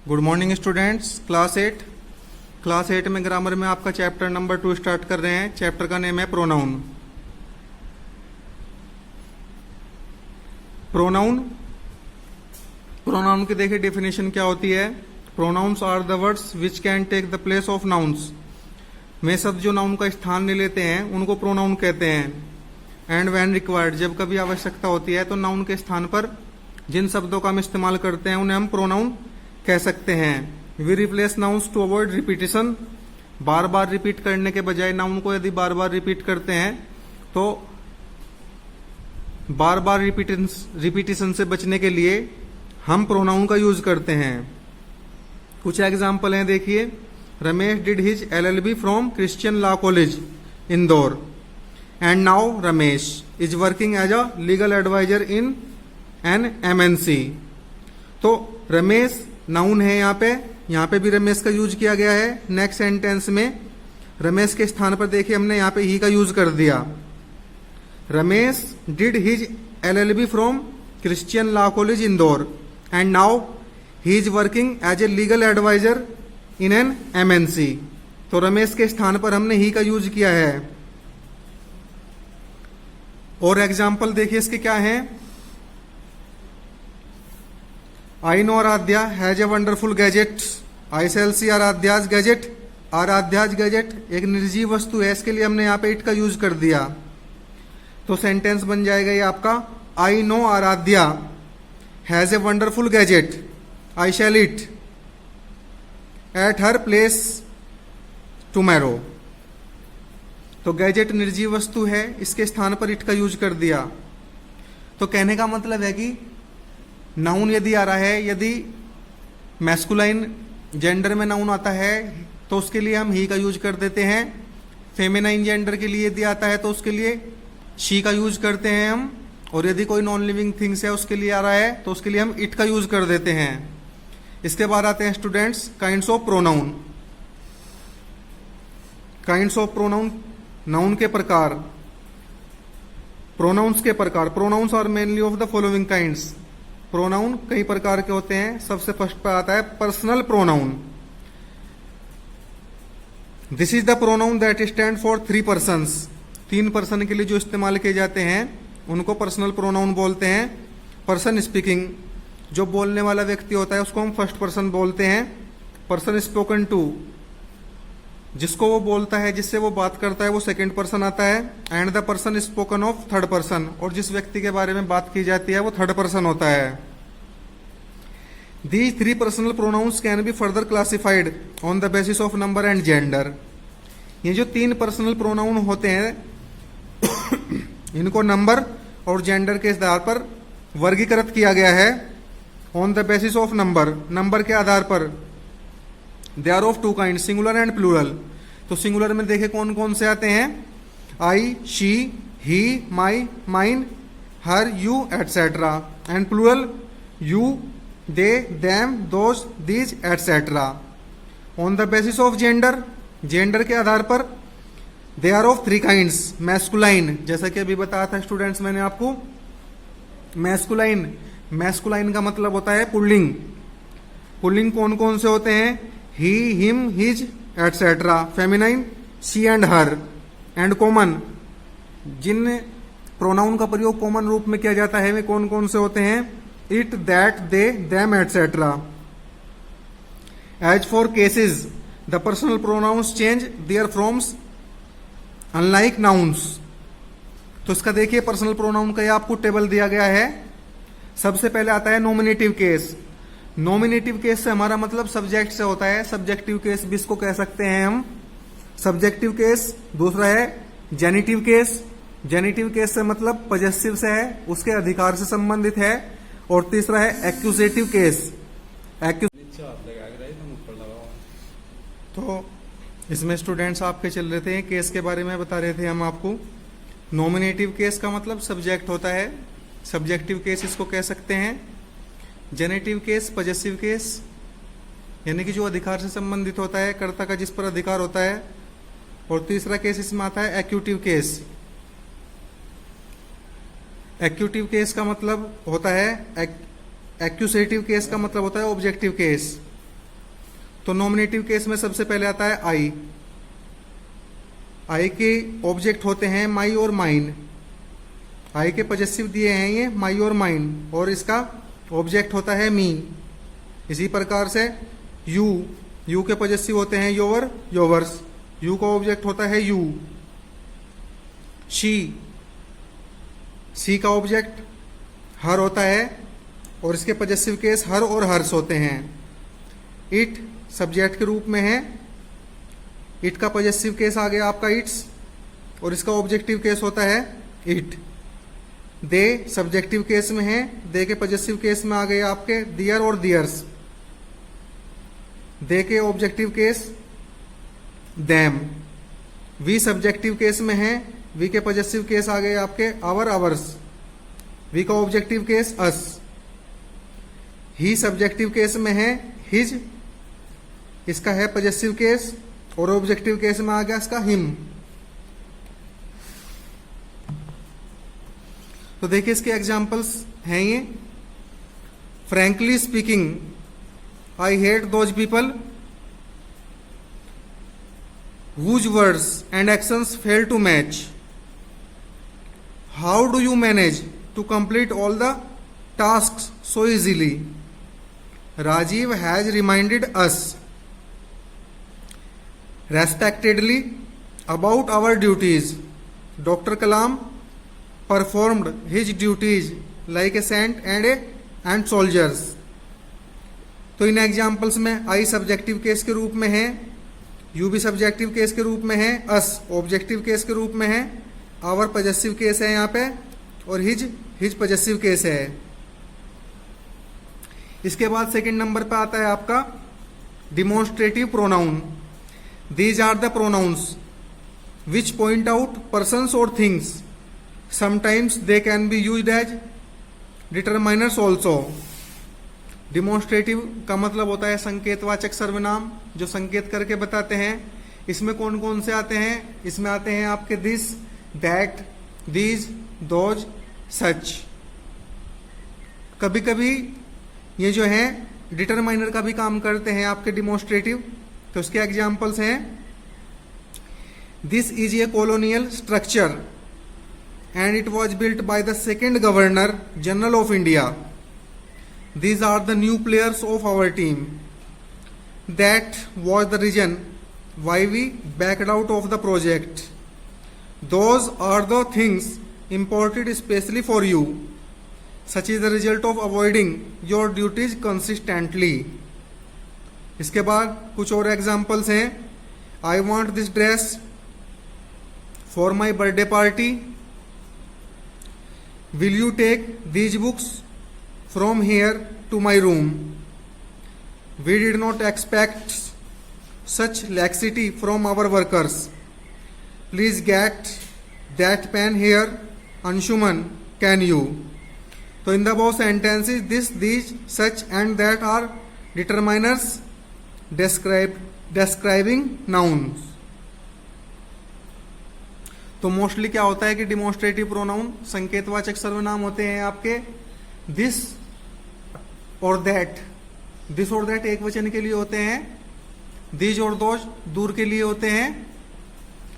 Good morning students. Class 8 में grammar में आपका चैप्टर नंबर 2 स्टार्ट कर रहे हैं। चैप्टर का नेम है प्रोनाउन। प्रोनाउन की देखिए डेफिनेशन क्या होती है। Pronouns are the words which can take the place of nouns. में शब्द जो नाउन का स्थान ले लेते हैं उनको प्रोनाउन कहते हैं। एंड व्हेन रिक्वायर्ड, जब कभी आवश्यकता होती है तो नाउन के स्थान पर जिन शब्दों का हम इस्तेमाल करते हैं उन्हें हम प्रोनाउन कह सकते हैं। We replace nouns to avoid repetition. बार बार रिपीट करने के बजाय नाउन को यदि बार बार रिपीट करते हैं तो बार बार रिपीटिशन से बचने के लिए हम प्रोनाउन का यूज करते हैं। कुछ एग्जाम्पल हैं देखिए। Ramesh did his LLB from Christian law college Indore and now Ramesh is working as a legal adviser in an MNC। तो रमेश नाउन है, यहाँ पे भी रमेश का यूज किया गया है। नेक्स्ट सेंटेंस में रमेश के स्थान पर देखिए हमने यहाँ पे ही का यूज कर दिया। Ramesh did his LLB from Christian law college Indore and now he is working as a legal adviser in an MNC। तो रमेश के स्थान पर हमने ही का यूज किया है। और एग्जाम्पल देखिए इसके क्या है। I know Aradhya has a wonderful gadget. I sell see Aradhya's gadget. Aradhya's gadget एक निर्जीव वस्तु है, इसके लिए हमने यहाँ पे इट का यूज कर दिया। तो सेंटेंस बन जाएगा ये आपका, I know Aradhya has a wonderful gadget. I shall it at her place tomorrow. तो गैजेट निर्जीव वस्तु है, इसके स्थान पर इट का यूज कर दिया। तो कहने का मतलब है कि नाउन यदि आ रहा है, यदि मैस्कुलाइन जेंडर में नाउन आता है तो उसके लिए हम ही का यूज कर देते हैं। फेमिनाइन जेंडर के लिए यदि आता है तो उसके लिए शी का यूज करते हैं हम। और यदि कोई नॉन लिविंग थिंग्स है उसके लिए आ रहा है तो उसके लिए हम इट का यूज कर देते हैं। इसके बाद आते हैं students kinds of pronoun. Kinds of pronoun, noun के प्रकार। प्रोनाउंस के प्रकार। Pronouns are mainly of the following kinds. Pronoun कई प्रकार के होते हैं। सबसे फर्स्ट पर आता है personal pronoun. This is the pronoun that stand for 3 persons. 3 person के लिए जो इस्तेमाल किए जाते हैं उनको पर्सनल प्रोनाउन बोलते हैं। पर्सन स्पीकिंग, जो बोलने वाला व्यक्ति होता है उसको हम फर्स्ट पर्सन बोलते हैं। पर्सन स्पोकन टू, जिसको वो बोलता है, जिससे वो बात करता है, वो सेकंड पर्सन आता है। And the person spoken of third person, और जिस व्यक्ति के बारे में बात की जाती है वो थर्ड पर्सन होता है। These 3 personal pronouns can be further classified on the basis of number and gender. ये जो 3 पर्सनल प्रोनाउन होते हैं इनको नंबर और जेंडर के आधार पर वर्गीकृत किया गया है। On the basis of number, number के आधार पर। They are of 2 kind, singular and plural. तो सिंगुलर में देखे कौन कौन से आते हैं। I, she, he, my, mine, her, you etcetera. And plural you, they, them, those, these etcetera. On the basis of gender, gender के आधार पर they are of 3 kinds. Masculine, जैसा कि अभी बताया था स्टूडेंट्स मैंने आपको। मैस्कुलाइन, मैस्कुलाइन का मतलब होता है पुल्लिंग। पुल्लिंग कौन कौन से होते हैं। He, him, his etcetera. Feminine she and her. And common, जिन प्रोनाउन का प्रयोग कॉमन रूप में किया जाता है वे कौन कौन से होते हैं। It, that, they, them etcetera. As for cases the personal pronouns change their forms unlike nouns. तो इसका देखिए पर्सनल प्रोनाउन का ये आपको टेबल दिया गया है। सबसे पहले आता है नॉमिनेटिव केस। नॉमिनेटिव केस से हमारा मतलब सब्जेक्ट से होता है। सब्जेक्टिव केस भी इसको कह सकते हैं हम, सब्जेक्टिव केस। दूसरा है जेनिटिव केस। जेनिटिव केस से मतलब पजेसिव से है, उसके अधिकार से संबंधित है। और तीसरा है एक्यूजेटिव केस। तो इसमें स्टूडेंट्स आपके चल रहे थे, केस के बारे में बता रहे थे हम आपको। नॉमिनेटिव केस का मतलब सब्जेक्ट होता है, सब्जेक्टिव केस इसको कह सकते हैं। जेनेटिव केस पजेसिव केस, यानी कि जो अधिकार से संबंधित होता है, कर्ता का जिस पर अधिकार होता है। और तीसरा केस इसमें आता है एक्यूटिव केस। एक्यूटिव केस का मतलब होता है एक्यूसेटिव केस का मतलब होता है ऑब्जेक्टिव केस। तो नॉमिनेटिव केस में सबसे पहले आता है आई के ऑब्जेक्ट होते हैं माई और माइन। आई के पॉजेसिव दिए हैं ये माई और माइन, और इसका ऑब्जेक्ट होता है मी। इसी प्रकार से यू के पॉजेसिव होते हैं योवर, योवर्स। यू का ऑब्जेक्ट होता है यू। शी का ऑब्जेक्ट हर होता है, और इसके पॉजेसिव केस हर और हर्स होते हैं। इट सब्जेक्ट के रूप में है, इट का पॉजेसिव केस आ गया आपका इट्स, और इसका ऑब्जेक्टिव केस होता है इट। दे सब्जेक्टिव केस में है, दे के पॉजेसिव केस में आ गए आपके दियर और दियर्स। दे के objective case them. We subjective case में है, वी के पॉजेसिव केस आ गए आपके आवर, आवर्स। वी का objective case us. He subjective case में है, हिज, इसका है पॉजेसिव केस, और ऑब्जेक्टिव केस में आ गया इसका हिम। तो देखिए इसके एग्जांपल्स हैं ये। Frankly speaking, I hate those people whose words and actions fail to match. How do you manage to complete all the tasks so easily? Rajiv has reminded us respectedly about our duties. Dr. Kalam performed his duties like a saint and soldiers. तो इन examples में आई subjective case के रूप में है, you भी subjective case के रूप में है, अस ऑब्जेक्टिव केस के रूप में है, आवर पॉजेसिव केस है यहाँ पे, और हिज पॉजेसिव केस है। इसके बाद सेकंड नंबर पे आता है आपका demonstrative pronoun. These are the pronouns which point out persons और things. Sometimes they can be used as determiners also. Demonstrative का मतलब होता है संकेतवाचक सर्वनाम, जो संकेत करके बताते हैं। इसमें कौन कौन से आते हैं? इसमें आते हैं आपके दिस, दैट, दीज, दोज, सच। कभी कभी ये जो है डिटरमाइनर का भी काम करते हैं आपके डिमॉन्स्ट्रेटिव। तो उसके एग्जाम्पल्स हैं, this is a colonial structure and it was built by the second governor general of India. These are the new players of our team. That was the reason why we backed out of the project. Those are the things imported especially for you. Such is the result of avoiding your duties consistently. इसके बाद कुछ और examples हैं। I want this dress for my birthday party. Will you take these books from here to my room? We did not expect such laxity from our workers. Please get that pen here. Anshuman, can you? So in the above sentences, this, these, such and that are determiners describing nouns. तो mostly क्या होता है कि demonstrative pronoun संकेतवाचक सर्वनाम होते हैं आपके this और दैट। दिस और दैट एक वचन के लिए होते हैं, दीज और दोज दूर के लिए होते हैं,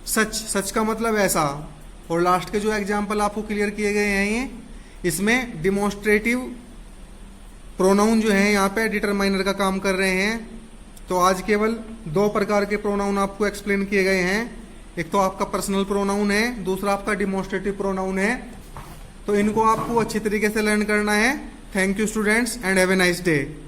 सच, सच का मतलब ऐसा। और लास्ट के जो एग्जाम्पल आपको क्लियर किए गए हैं ये, इसमें डिमॉन्स्ट्रेटिव प्रोनाउन जो है यहाँ पे डिटरमाइनर का काम कर रहे हैं। तो आज केवल दो प्रकार के प्रोनाउन आपको एक्सप्लेन किए गए हैं। एक तो आपका पर्सनल प्रोनाउन है, दूसरा आपका डिमॉन्स्ट्रेटिव प्रोनाउन है। तो इनको आपको अच्छी तरीके से लर्न करना है। Thank you students and have a nice day.